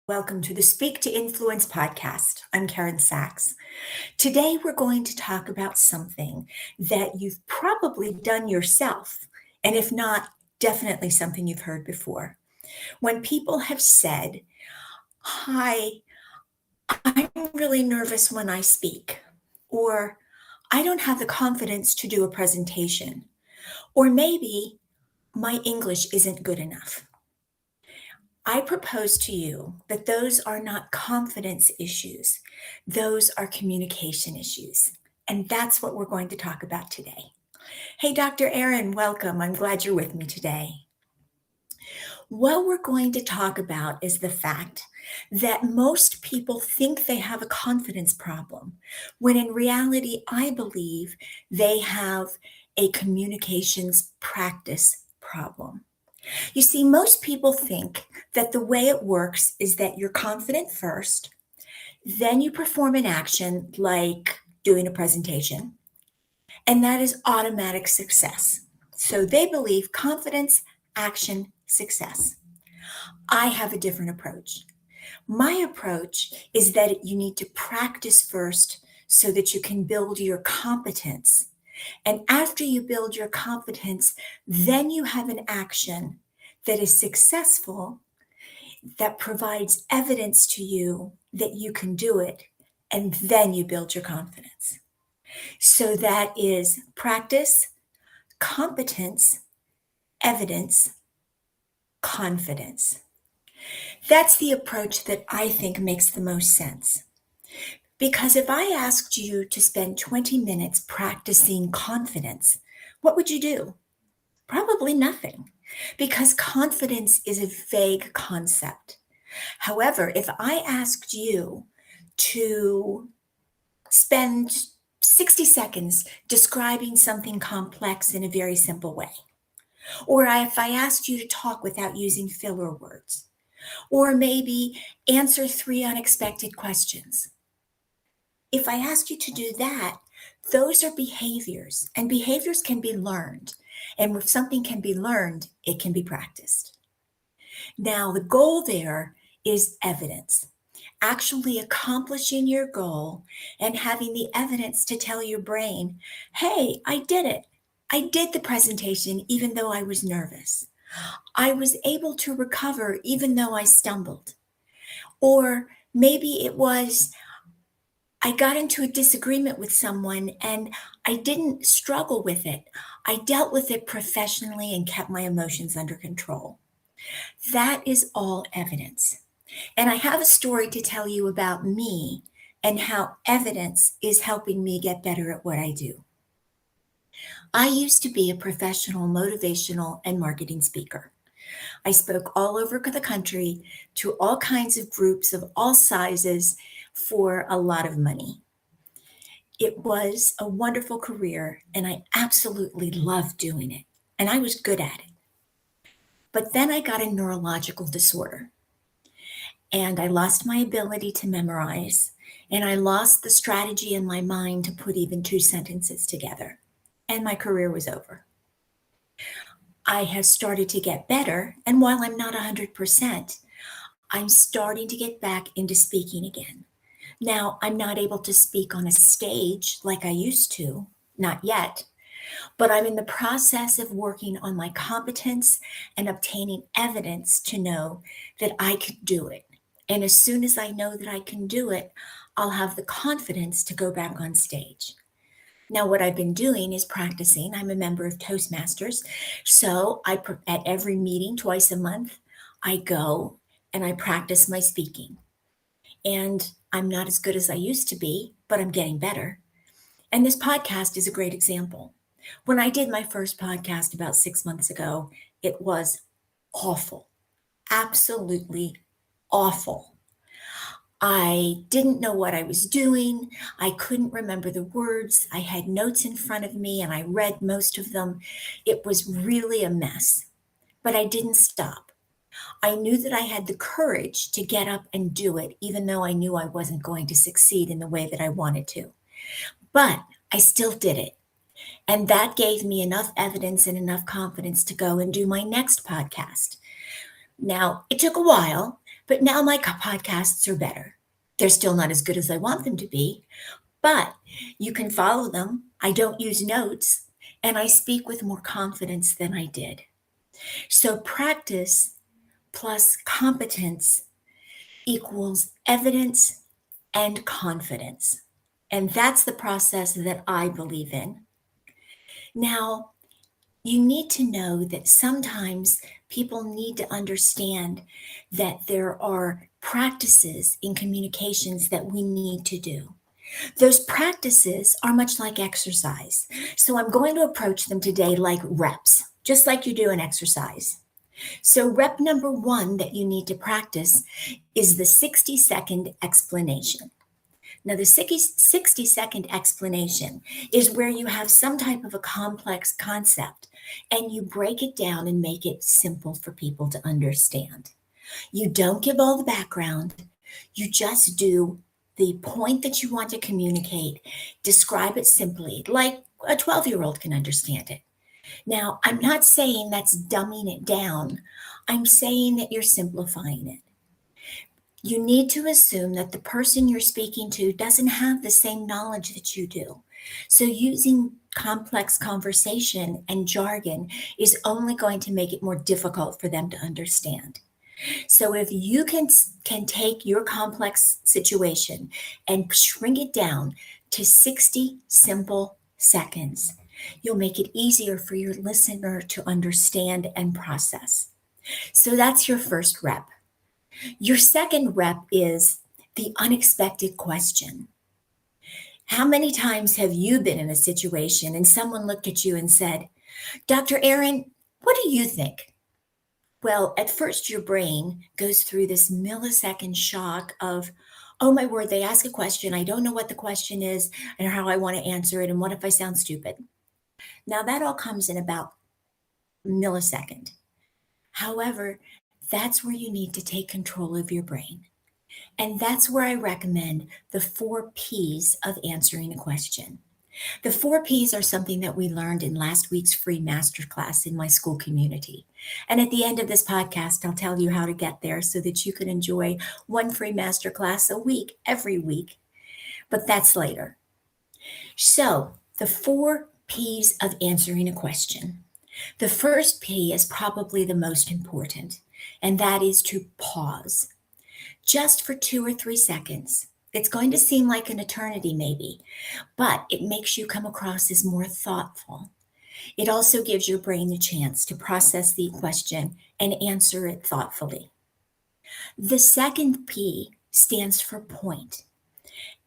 Welcome to the Speak to Influence podcast. I'm Karen Sachs. Today, we're going to talk about something that you've probably done yourself, and if not, definitely something you've heard before. When people have said, "Hi, I'm really nervous when I speak," or "I don't have the confidence to do a presentation," or maybe "My English isn't good enough." I propose to you that those are not confidence issues. Those are communication issues. And that's what we're going to talk about today. Hey, Dr. Aaron, welcome. I'm glad you're with me today. What we're going to talk about is the fact that most people think they have a confidence problem, when in reality, I believe they have a communications practice problem. You see, most people think that the way it works is that you're confident first, then you perform an action like doing a presentation, and that is automatic success. So they believe confidence, action, success. I have a different approach. My approach is that you need to practice first so that you can build your competence. And after you build your competence, then you have an action that is successful, that provides evidence to you that you can do it, and then you build your confidence. So that is practice, competence, evidence, confidence. That's the approach that I think makes the most sense. Because if I asked you to spend 20 minutes practicing confidence, what would you do? Probably nothing, because confidence is a vague concept. However, if I asked you to spend 60 seconds describing something complex in a very simple way, or if I asked you to talk without using filler words, or maybe answer 3 unexpected questions, if I asked you to do that, those are behaviors, and behaviors can be learned. And if something can be learned, it can be practiced. Now, the goal there is evidence, actually accomplishing your goal and having the evidence to tell your brain, hey, I did it. I did the presentation even though I was nervous. I was able to recover even though I stumbled. Or maybe it was, I got into a disagreement with someone and I didn't struggle with it. I dealt with it professionally and kept my emotions under control. That is all evidence. And I have a story to tell you about me and how evidence is helping me get better at what I do. I used to be a professional motivational and marketing speaker. I spoke all over the country to all kinds of groups of all sizes for a lot of money. It was a wonderful career, and I absolutely loved doing it, and I was good at it. But then I got a neurological disorder, and I lost my ability to memorize, and I lost the strategy in my mind to put even 2 sentences together, and my career was over. I have started to get better, and while I'm not 100%, I'm starting to get back into speaking again. Now, I'm not able to speak on a stage like I used to, not yet, but I'm in the process of working on my competence and obtaining evidence to know that I could do it. And as soon as I know that I can do it, I'll have the confidence to go back on stage. Now, what I've been doing is practicing. I'm a member of Toastmasters. So at every meeting twice a month, I go and I practice my speaking. And I'm not as good as I used to be, but I'm getting better. And this podcast is a great example. When I did my first podcast about 6 months ago, it was awful, absolutely awful. I didn't know what I was doing. I couldn't remember the words. I had notes in front of me and I read most of them. It was really a mess, but I didn't stop. I knew that I had the courage to get up and do it, even though I knew I wasn't going to succeed in the way that I wanted to. But I still did it. And that gave me enough evidence and enough confidence to go and do my next podcast. Now, it took a while, But now my podcasts are better. They're still not as good as I want them to be, but you can follow them. I don't use notes, and I speak with more confidence than I did. So practice plus competence equals evidence and confidence. And that's the process that I believe in. Now, you need to know that sometimes people need to understand that there are practices in communications that we need to do. Those practices are much like exercise. So I'm going to approach them today like reps, just like you do in exercise. So rep number 1 that you need to practice is the 60-second explanation. Now, the 60-second explanation is where you have some type of a complex concept and you break it down and make it simple for people to understand. You don't give all the background. You just do the point that you want to communicate, describe it simply, like a 12-year-old can understand it. Now, I'm not saying that's dumbing it down. I'm saying that you're simplifying it. You need to assume that the person you're speaking to doesn't have the same knowledge that you do. So using complex conversation and jargon is only going to make it more difficult for them to understand. So if you can take your complex situation and shrink it down to 60 simple seconds, you'll make it easier for your listener to understand and process. So that's your first rep. Your second rep is the unexpected question. How many times have you been in a situation and someone looked at you and said, Dr. Aaron, what do you think? Well, at first your brain goes through this millisecond shock of, oh my word, they ask a question. I don't know what the question is and how I want to answer it. And what if I sound stupid? Now that all comes in about a millisecond. However, that's where you need to take control of your brain. And that's where I recommend the 4 P's of answering a question. The 4 P's are something that we learned in last week's free masterclass in my school community. And at the end of this podcast, I'll tell you how to get there so that you can enjoy one free masterclass a week, every week. But that's later. So the 4 P's of answering a question. The first P is probably the most important, and that is to pause. Just for 2 or 3 seconds. It's going to seem like an eternity maybe, but it makes you come across as more thoughtful. It also gives your brain the chance to process the question and answer it thoughtfully. The second P stands for point.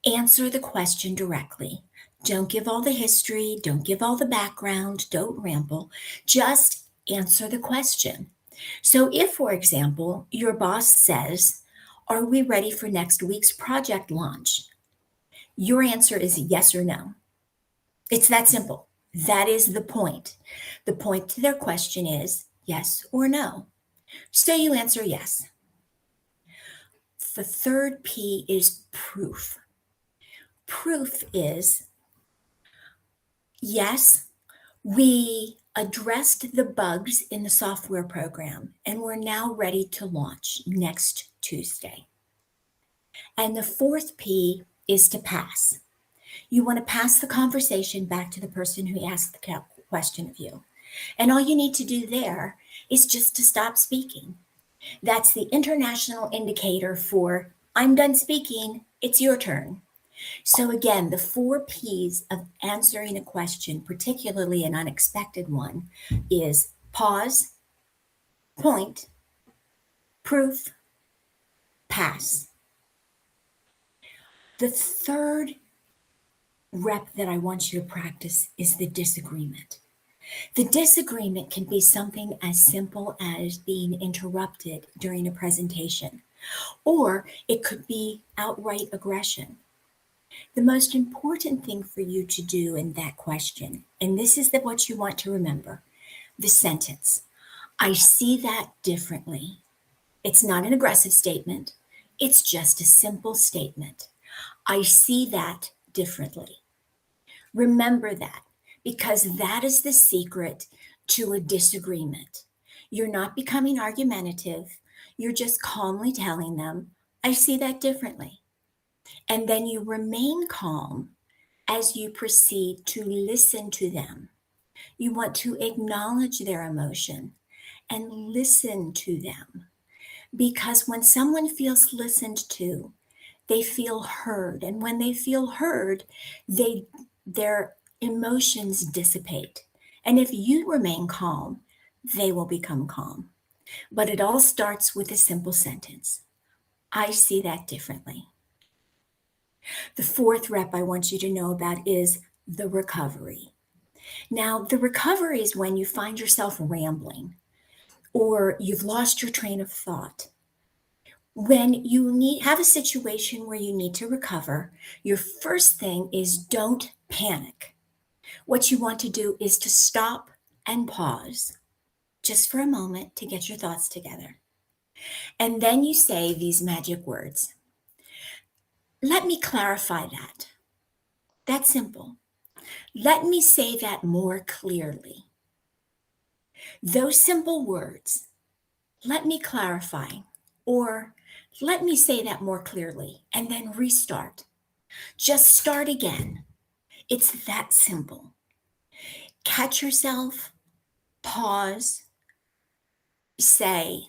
Answer the question directly. Don't give all the history, don't give all the background, don't ramble, just answer the question. So if, for example, your boss says, are we ready for next week's project launch? Your answer is yes or no. It's that simple. That is the point. The point to their question is yes or no. So you answer yes. The third P is proof. Proof is yes, we addressed the bugs in the software program and we're now ready to launch next Tuesday. And the fourth P is to pass. You want to pass the conversation back to the person who asked the question of you. And all you need to do there is just to stop speaking. That's the international indicator for I'm done speaking, it's your turn. So again, the 4 P's of answering a question, particularly an unexpected one, is pause, point, proof, pass. The third rep that I want you to practice is the disagreement. The disagreement can be something as simple as being interrupted during a presentation, or it could be outright aggression. The most important thing for you to do in that question, and this is what you want to remember, the sentence, I see that differently. It's not an aggressive statement. It's just a simple statement. I see that differently. Remember that, because that is the secret to a disagreement. You're not becoming argumentative. You're just calmly telling them, I see that differently. And then you remain calm as you proceed to listen to them. You want to acknowledge their emotion and listen to them. Because when someone feels listened to, they feel heard. And when they feel heard, their emotions dissipate. And if you remain calm, they will become calm. But it all starts with a simple sentence. I see that differently. The fourth rep I want you to know about is the recovery. Now, the recovery is when you find yourself rambling or you've lost your train of thought. When you have a situation where you need to recover, your first thing is don't panic. What you want to do is to stop and pause just for a moment to get your thoughts together. And then you say these magic words. Let me clarify that. That's simple. Let me say that more clearly. Those simple words, let me clarify, or let me say that more clearly, and then restart. Just start again. It's that simple. Catch yourself, pause, say,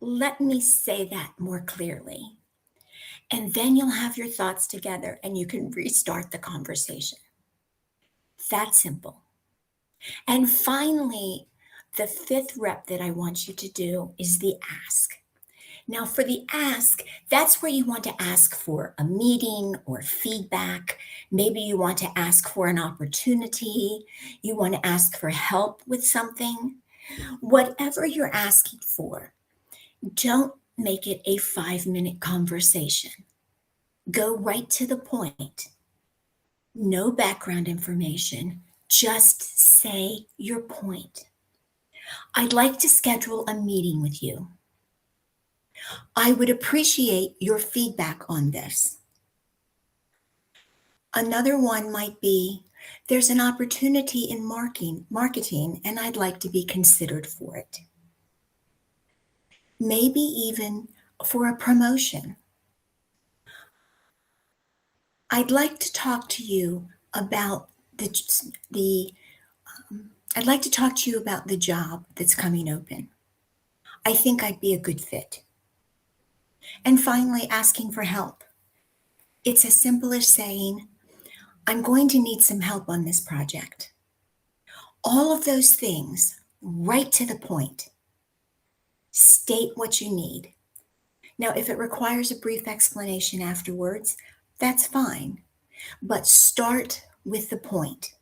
let me say that more clearly. And then you'll have your thoughts together and you can restart the conversation. That simple. And finally, the fifth rep that I want you to do is the ask. Now, for the ask, that's where you want to ask for a meeting or feedback. Maybe you want to ask for an opportunity. You want to ask for help with something. Whatever you're asking for, don't make it a 5-minute conversation. Go right to the point. No background information. Just say your point. I'd like to schedule a meeting with you. I would appreciate your feedback on this. Another one might be, there's an opportunity in marketing, and I'd like to be considered for it. Maybe even for a promotion. I'd like to talk to you about I'd like to talk to you about the job that's coming open. I think I'd be a good fit. And finally, asking for help. It's as simple as saying, I'm going to need some help on this project. All of those things, right to the point. State what you need. Now, if it requires a brief explanation afterwards, that's fine. But start with the point.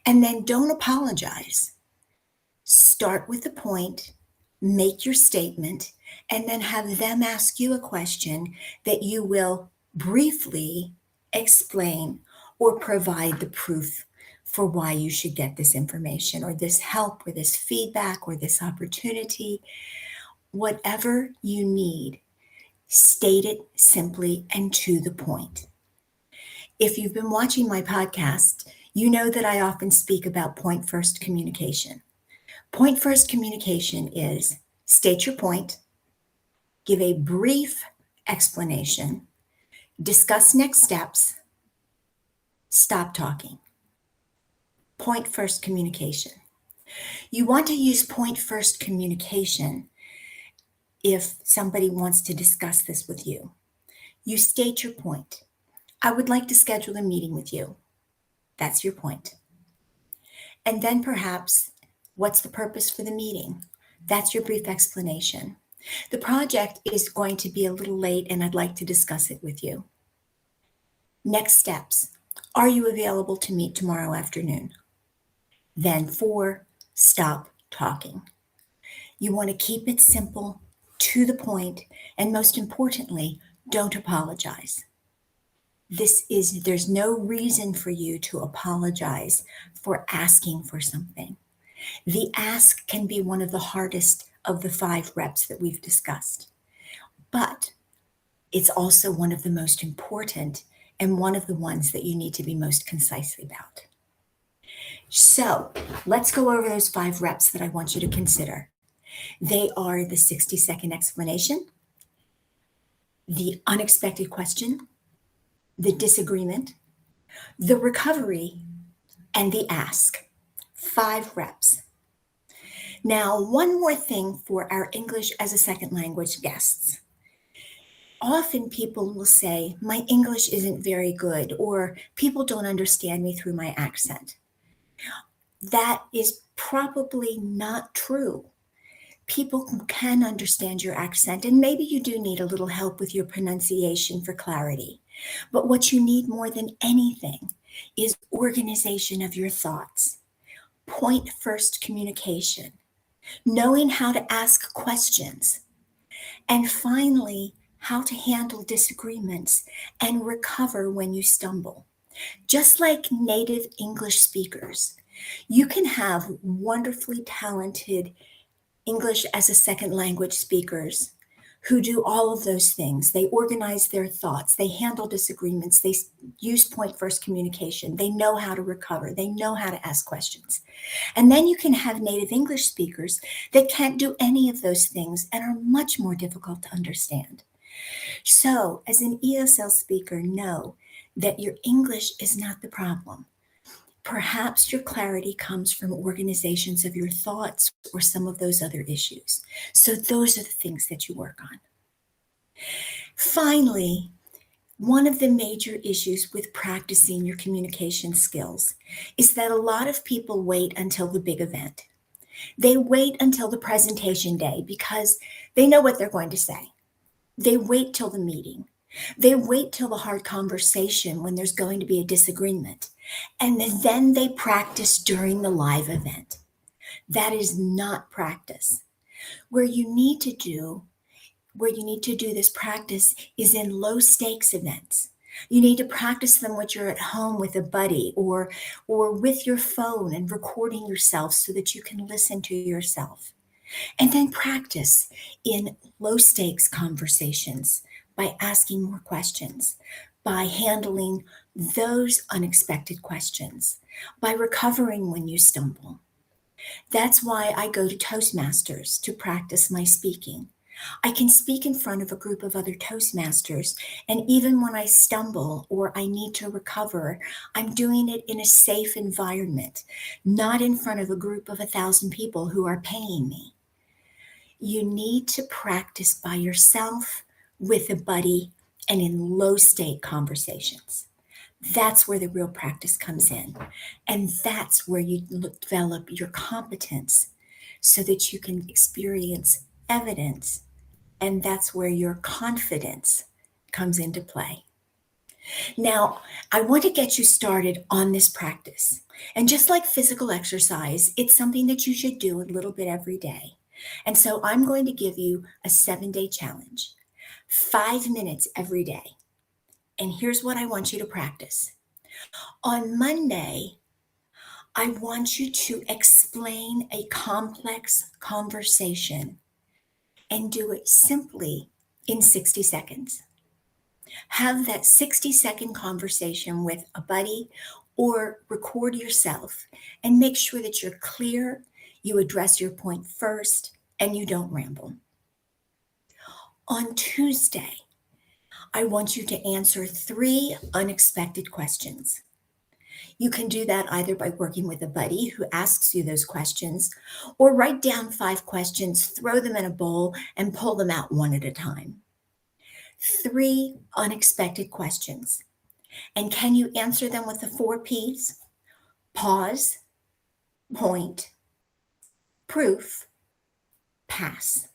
And then don't apologize. Start with the point, make your statement, and then have them ask you a question that you will briefly explain or provide the proof for why you should get this information or this help or this feedback or this opportunity. Whatever you need, state it simply and to the point. If you've been watching my podcast, you know that I often speak about point first communication. Point first communication is state your point, give a brief explanation, discuss next steps, stop talking. Point first communication. You want to use point first communication if somebody wants to discuss this with you. You state your point. I would like to schedule a meeting with you. That's your point. And then perhaps, what's the purpose for the meeting? That's your brief explanation. The project is going to be a little late and I'd like to discuss it with you. Next steps. Are you available to meet tomorrow afternoon? Then 4, stop talking. You want to keep it simple, to the point, and most importantly, don't apologize. There's no reason for you to apologize for asking for something. The ask can be one of the hardest of the 5 reps that we've discussed, but it's also one of the most important and one of the ones that you need to be most concise about. So let's go over those 5 reps that I want you to consider. They are the 60-second explanation, the unexpected question, the disagreement, the recovery, and the ask. 5 reps. Now, one more thing for our English as a second language guests. Often people will say, my English isn't very good, or people don't understand me through my accent. That is probably not true. People can understand your accent, and maybe you do need a little help with your pronunciation for clarity. But what you need more than anything is organization of your thoughts, point first communication, knowing how to ask questions, and finally, how to handle disagreements and recover when you stumble. Just like native English speakers, you can have wonderfully talented English as a second language speakers who do all of those things. They organize their thoughts, they handle disagreements, they use point first communication, they know how to recover, they know how to ask questions. And then you can have native English speakers that can't do any of those things and are much more difficult to understand. So, as an ESL speaker, know that your English is not the problem. Perhaps your clarity comes from organizations of your thoughts or some of those other issues. So those are the things that you work on. Finally, one of the major issues with practicing your communication skills is that a lot of people wait until the big event. They wait until the presentation day because they know what they're going to say. They wait till the meeting. They wait till the hard conversation when there's going to be a disagreement. And then they practice during the live event. That is not practice. Where you need to do this practice is in low stakes events. You need to practice them when you're at home with a buddy or with your phone and recording yourself so that you can listen to yourself. And then practice in low stakes conversations by asking more questions, by handling those unexpected questions, by recovering when you stumble. That's why I go to Toastmasters to practice my speaking. I can speak in front of a group of other Toastmasters, and even when I stumble or I need to recover, I'm doing it in a safe environment, not in front of a group of 1,000 people who are paying me. You need to practice by yourself, with a buddy, and in low-stake conversations. That's where the real practice comes in. And that's where you develop your competence so that you can experience evidence. And that's where your confidence comes into play. Now, I want to get you started on this practice. And just like physical exercise, it's something that you should do a little bit every day. And so I'm going to give you a 7-day challenge, 5 minutes every day. And here's what I want you to practice. On Monday, I want you to explain a complex conversation and do it simply in 60 seconds. Have that 60-second conversation with a buddy or record yourself and make sure that you're clear, you address your point first, and you don't ramble. On Tuesday, I want you to answer 3 unexpected questions. You can do that either by working with a buddy who asks you those questions, or write down 5 questions, throw them in a bowl, and pull them out one at a time. 3 unexpected questions. And can you answer them with the 4 P's? Pause, point, proof, pass.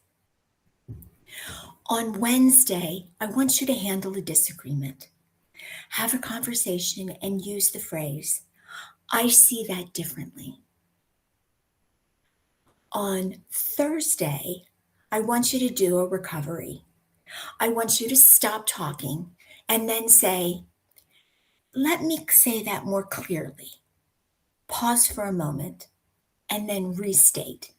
On Wednesday, I want you to handle a disagreement. Have a conversation and use the phrase, I see that differently. On Thursday, I want you to do a recovery. I want you to stop talking and then say, let me say that more clearly. Pause for a moment and then restate.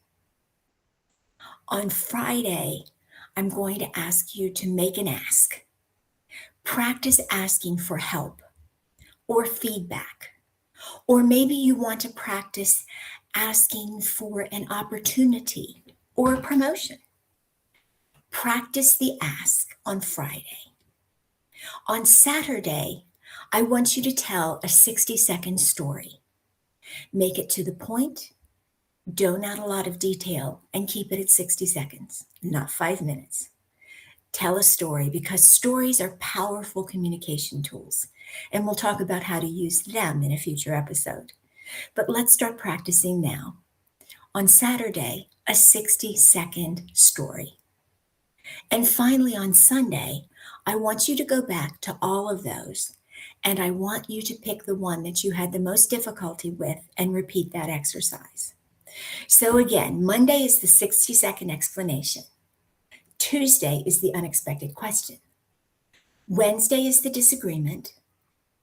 On Friday, I'm going to ask you to make an ask. Practice asking for help or feedback. Or maybe you want to practice asking for an opportunity or a promotion. Practice the ask on Friday. On Saturday, I want you to tell a 60-second story. Make it to the point, don't add a lot of detail, and keep it at 60 seconds, not 5 minutes. Tell a story because stories are powerful communication tools, and we'll talk about how to use them in a future episode. But let's start practicing now. On Saturday, a 60-second story. And finally, on Sunday, I want you to go back to all of those, and I want you to pick the one that you had the most difficulty with and repeat that exercise. So again, Monday is the 60-second explanation. Tuesday is the unexpected question. Wednesday is the disagreement.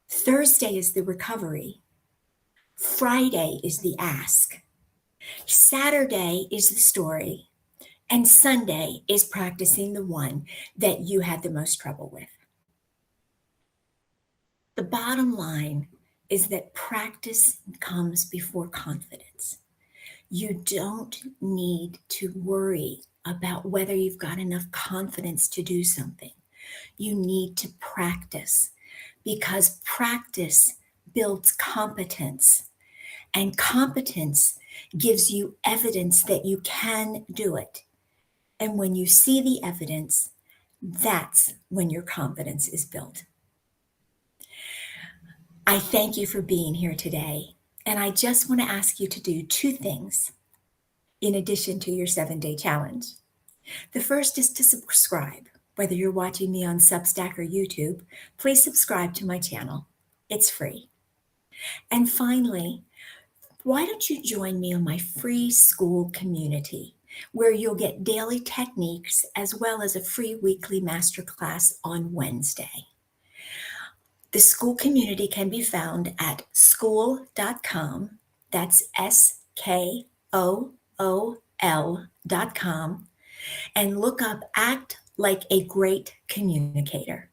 Thursday is the recovery. Friday is the ask. Saturday is the story. And Sunday is practicing the one that you had the most trouble with. The bottom line is that practice comes before confidence. You don't need to worry about whether you've got enough confidence to do something. You need to practice because practice builds competence, and competence gives you evidence that you can do it. And when you see the evidence, that's when your confidence is built. I thank you for being here today. And I just want to ask you to do 2 things in addition to your 7-day challenge. The first is to subscribe. Whether you're watching me on Substack or YouTube, please subscribe to my channel. It's free. And finally, why don't you join me on my free school community, where you'll get daily techniques as well as a free weekly masterclass on Wednesday. The school community can be found at skool.com. That's SKOOL.com. And look up Act Like a Great Communicator.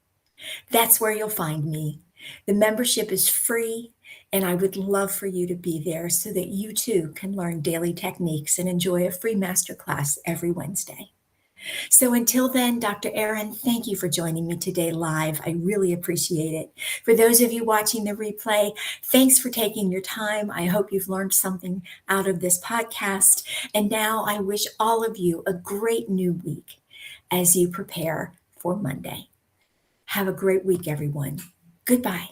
That's where you'll find me. The membership is free, and I would love for you to be there so that you too can learn daily techniques and enjoy a free masterclass every Wednesday. So until then, Dr. Erin, thank you for joining me today live. I really appreciate it. For those of you watching the replay, thanks for taking your time. I hope you've learned something out of this podcast. And now I wish all of you a great new week as you prepare for Monday. Have a great week, everyone. Goodbye.